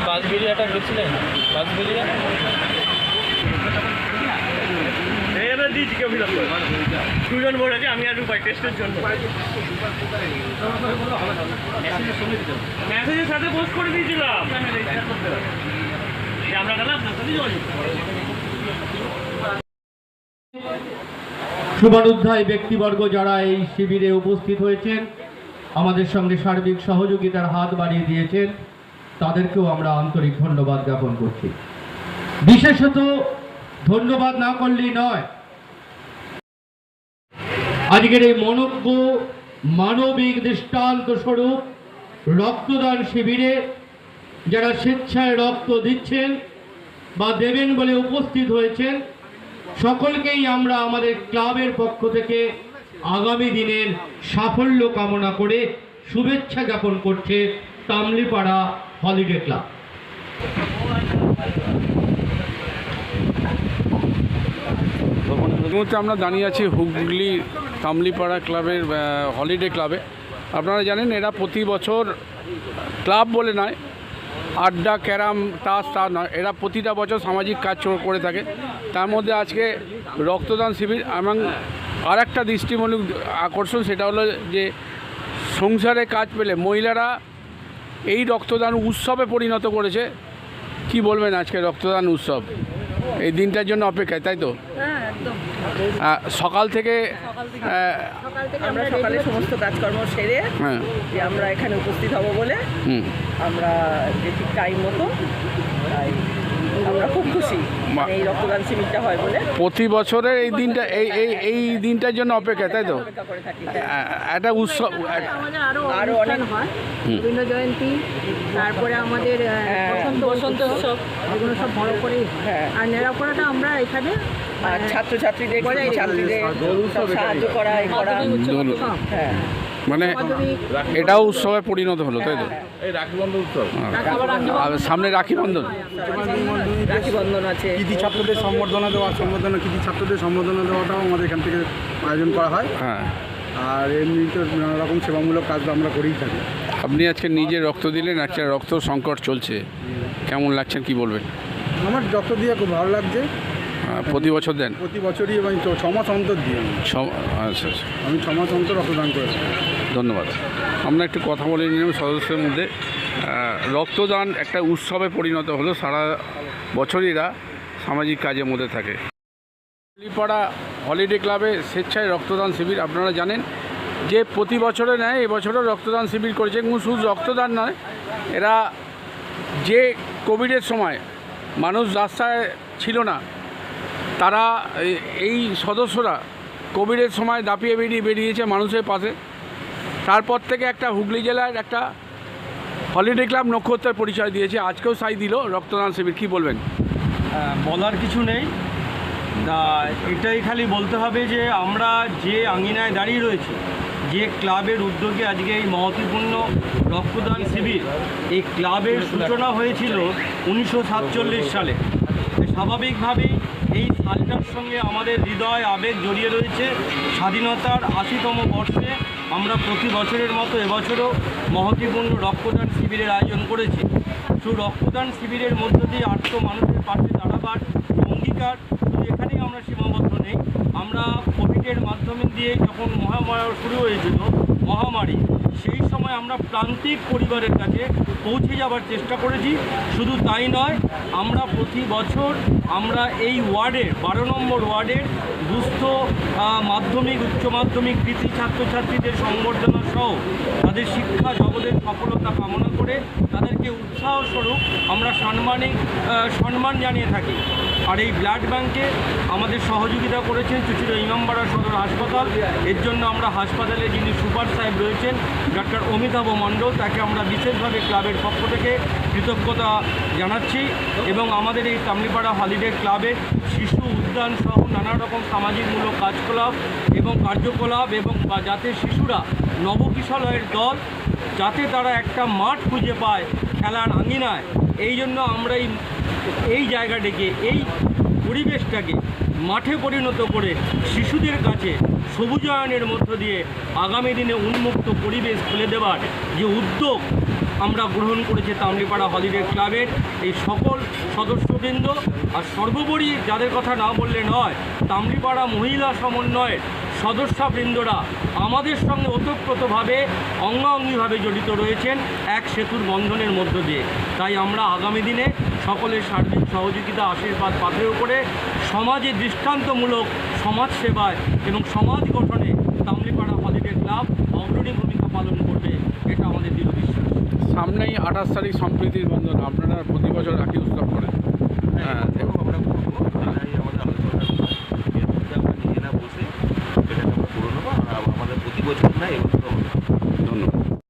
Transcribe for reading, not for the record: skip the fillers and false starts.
বাসবিরিয়াটা গেছিলেন বাসবিরিয়া এবার দিয়েছি কেউ দুজন বলেছে আমি আর রূপাই টেস্টের জন্য মেসেজের সাথে পোস্ট করে দিয়েছিলাম আমরা গেলাম আপনার সাথে শুভানুধ্যায়ী ব্যক্তিবর্গ যারা এই শিবিরে উপস্থিত হয়েছেন, আমাদের সঙ্গে সার্বিক সহযোগিতার হাত বাড়িয়ে দিয়েছেন, তাদেরকেও আমরা আন্তরিক ধন্যবাদ জ্ঞাপন করছি। বিশেষত ধন্যবাদ না করলেই নয়, আজকের এই মনজ্ঞ মানবিক দৃষ্টান্ত স্বরূপ রক্তদান শিবিরে যারা স্বেচ্ছায় রক্ত দিচ্ছেন বা দেবেন বলে উপস্থিত হয়েছেন, সকলকেই আমরা আমাদের ক্লাবের পক্ষ থেকে আগামী দিনের সাফল্য কামনা করে শুভেচ্ছা জ্ঞাপন করছে তামলিপাড়া হলিডে ক্লাব। এই মুহূর্তে আমরা দাঁড়িয়ে আছি হুগলি তামলিপাড়া ক্লাবের হলিডে ক্লাবে। আপনারা জানেন এরা প্রতি বছর ক্লাব বলে নয়, আড্ডা ক্যারাম তাস তা নয়, এরা প্রতিটা বছর সামাজিক কাজ করে থাকে। তার মধ্যে আজকে রক্তদান শিবির এবং আর একটা দৃষ্টিমূলক আকর্ষণ, সেটা হলো যে সংসারে কাজ পেলে মহিলারা এই রক্তদান উৎসবে পরিণত করেছে। কি বলবেন আজকে রক্তদান উৎসব এই দিনটার জন্য অপেক্ষায়, তাই তো? সকাল থেকে আমরা সকালে সমস্ত কাজকর্ম সেরে আমরা এখানে উপস্থিত হব বলে আমরা যে ঠিক টাইম মতো, তাই আমরা খুব খুশি এই রক্তদান শিবিরটা হয় বলে। প্রতি বছরের এই দিনটা এই দিনটার জন্য অপেক্ষা, তাই তো? একটা উৎসব আরো অনেক হয়, রবীন্দ্র জয়ন্তী, তারপরে আমাদের বসন্ত উৎসব, এগুলো সব বড় করে। আর নেড়াপড়াটা আমরা এখানে ছাত্রছাত্রীদের সাহায্য করা, মানে এটাও উৎসবে পরিণত হলো, তাই তো? এই রাখি বন্ধন উৎসব, সামনে রাখি বন্ধন আছে। কৃতি ছাত্রদের সম্বর্ধনা দেওয়াটাও আমাদের এখান থেকে আয়োজন করা হয়। হ্যাঁ, আর এমনি তো নানা রকম সেবামূলক কাজ আমরা করেই থাকি। আপনি আজকে নিজে রক্ত দিলেন, একটা রক্ত সংকট চলছে, কেমন লাগছেন কি বলবেন? আমার রক্ত দিয়ে খুব ভালো লাগছে। প্রতি বছর দেন? প্রতি বছরই, এবং 6 মাস অন্তর দিই। আচ্ছা, আমি 6 মাস অন্তর রক্তদান করে থাকি। ধন্যবাদ। আমরা একটু কথা বলে নিলাম সদস্যের মধ্যে। রক্তদান একটা উৎসবে পরিণত হলো, সারা বছরইরা সামাজিক কাজের মধ্যে থাকে। তামলিপাড়া হলিডে ক্লাবে স্বেচ্ছায় রক্তদান শিবির, আপনারা জানেন যে প্রতি বছরে নেয়, এবছরও রক্তদান শিবির করেছে। এবং শুধু রক্তদান নয়, এরা যে কোভিডের সময় মানুষ রাস্তায় ছিল না, তারা এই সদস্যরা কোভিডের সময় দাপিয়ে বেরিয়েছে মানুষের পাশে। তারপর থেকে একটা হুগলি জেলার একটা হলিডে ক্লাব নক্ষত্রের পরিচয় দিয়েছে। আজকেও সাই দিল রক্তদান শিবির, কী বলবেন? বলার কিছু নেই, এটাই খালি বলতে হবে যে আমরা যে আঙিনায় দাঁড়িয়ে রয়েছি, যে ক্লাবের উদ্যোগে আজকে এই মহত্বপূর্ণ রক্তদান শিবির, এই ক্লাবের সূচনা হয়েছিল 1947 সালে। স্বাভাবিকভাবেই এই সালটার সঙ্গে আমাদের হৃদয় আবেগ জড়িয়ে রয়েছে। স্বাধীনতার 80তম বর্ষে আমরা প্রতি বছরের মতো এবছরও মহত্বপূর্ণ রক্তদান শিবিরের আয়োজন করেছি। শুধু রক্তদান শিবিরের মধ্য দিয়ে আর্ত মানুষের পাশে দাঁড়াবার অঙ্গীকার শুধু এখানেই আমরা সীমাবদ্ধ নেই। আমরা কোভিডের মাধ্যমে দিয়ে যখন মহামারী শুরু হয়েছিল, মহামারী, সেই সময় আমরা প্রান্তিক পরিবারের কাছে পৌঁছে যাবার চেষ্টা করেছি। শুধু তাই নয়, আমরা প্রতি বছর আমরা এই ওয়ার্ডের 12 নম্বর ওয়ার্ডের দুস্থ মাধ্যমিক উচ্চ মাধ্যমিক কৃতি ছাত্রছাত্রীদের সংবর্ধনা সহ তাদের শিক্ষা জগতের সফলতা কামনা করে তাদেরকে উৎসাহ স্বরূপ আমরা সম্মান জানিয়ে থাকি। আর এই ব্লাড ব্যাংকে আমাদের সহযোগিতা করেছেন চুঁচুড়া ইমামবাড়া সদর হাসপাতাল। এর জন্য আমরা হাসপাতালে যিনি সুপার সাহেব রয়েছেন ডক্টর অমিতাভ মণ্ডল, তাকে আমরা বিশেষভাবে ক্লাবের পক্ষ থেকে কৃতজ্ঞতা জানাচ্ছি। এবং আমাদের এই তামলিপাড়া হলিডে ক্লাবের শিশু উদ্যান সহ নানা রকম সামাজিকমূলক কাজকলাপ এবং কার্যকলাপ এবং যাতে শিশুরা নবকিশলয়ের দল যাতে তারা একটা মাঠ খুঁজে পায় খেলার আঙিনায়, এই জন্য আমরা এই জায়গাটাকে, এই পরিবেশটাকে মাঠে পরিণত করে শিশুদের কাছে সবুজায়নের মধ্য দিয়ে আগামী দিনে উন্মুক্ত পরিবেশ খুলে দেওয়ার যে উদ্যোগ আমরা গ্রহণ করেছি তামলিপাড়া হলিডে ক্লাবের এই সকল সদস্যবৃন্দ। আর সর্বোপরি যাদের কথা না বললে নয়, তামলিপাড়া মহিলা সমন্বয়ের সদস্যবৃন্দরা আমাদের সঙ্গে ওতপ্রোতভাবে অঙ্গাঙ্গিভাবে জড়িত রয়েছেন এক সেতুর বন্ধনের মধ্য দিয়ে। তাই আমরা আগামী দিনে সকলের সার্বিক সহযোগিতা আশীর্বাদ পাথেয় করে সমাজে দৃষ্টান্তমূলক সমাজ সেবায় এবং সমাজ গঠনে তামলিপাড়া হলিডে ক্লাব অগ্রণী ভূমিকা পালন করবে, এটা আমাদের দৃঢ় বিশ্বাস। সামনেই 28 তারিখ সম্প্রীতির বন্ধন, আপনারা প্রতি বছর রাখি উৎসব করেন। হ্যাঁ, আমরা করবো, এটাই আমাদের আলোচনা। এর মধ্যে আমরা নিজেরা বসে সেটাকে আমরা করে নেবো। আর আমাদের প্রতি বছর না, এবছর ধন্যবাদ।